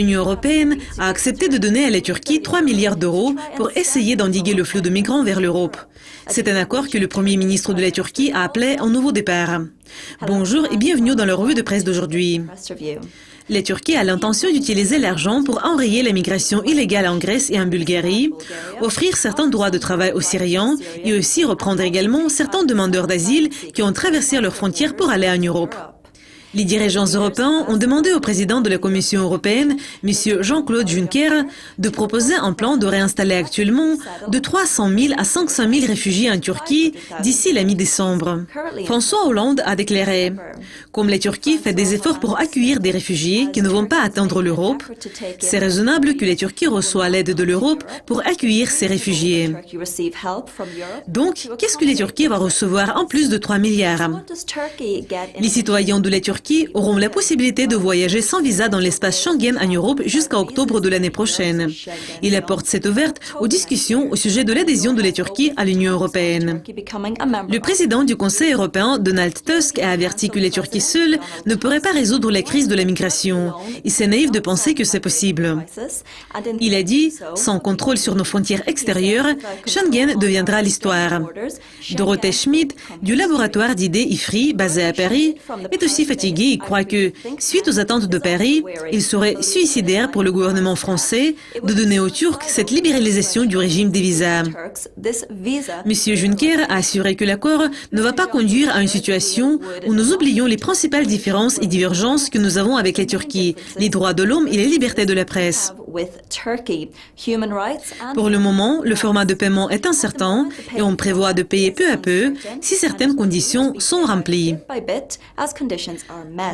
L'Union européenne a accepté de donner à la Turquie 3 milliards d'euros pour essayer d'endiguer le flux de migrants vers l'Europe. C'est un accord que le Premier ministre de la Turquie a appelé un nouveau départ. Bonjour et bienvenue dans la revue de presse d'aujourd'hui. La Turquie a l'intention d'utiliser l'argent pour enrayer la migration illégale en Grèce et en Bulgarie, offrir certains droits de travail aux Syriens et aussi reprendre également certains demandeurs d'asile qui ont traversé leurs frontières pour aller en Europe. Les dirigeants européens ont demandé au président de la Commission européenne, M. Jean-Claude Juncker, de proposer un plan de réinstaller actuellement de 300 000 à 500 000 réfugiés en Turquie d'ici la mi-décembre. François Hollande a déclaré « Comme la Turquie fait des efforts pour accueillir des réfugiés qui ne vont pas atteindre l'Europe, c'est raisonnable que la Turquie reçoive l'aide de l'Europe pour accueillir ces réfugiés. » Donc, qu'est-ce que la Turquie va recevoir en plus de 3 milliards? Les citoyens de la Turquie auront la possibilité de voyager sans visa dans l'espace Schengen en Europe jusqu'à octobre de l'année prochaine. Il apporte cette ouverte aux discussions au sujet de l'adhésion de la Turquie à l'Union européenne. Le président du Conseil européen, Donald Tusk, a averti que la Turquie seule ne pourrait pas résoudre la crise de la migration. Et c'est naïf de penser que c'est possible. Il a dit « Sans contrôle sur nos frontières extérieures, Schengen deviendra l'histoire ». Dorothée Schmidt, du laboratoire d'idées IFRI, basé à Paris, est aussi fatiguée et croit que, suite aux attentes de Paris, il serait suicidaire pour le gouvernement français de donner aux Turcs cette libéralisation du régime des visas. M. Juncker a assuré que l'accord ne va pas conduire à une situation où nous oublions les principales différences et divergences que nous avons avec la Turquie, les droits de l'homme et les libertés de la presse. Pour le moment, le format de paiement est incertain et on prévoit de payer peu à peu si certaines conditions sont remplies.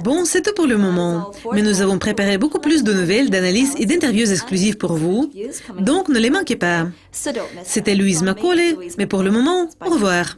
Bon, c'est tout pour le moment, mais nous avons préparé beaucoup plus de nouvelles, d'analyses et d'interviews exclusives pour vous, donc ne les manquez pas. C'était Louise Macaulay, mais pour le moment, au revoir.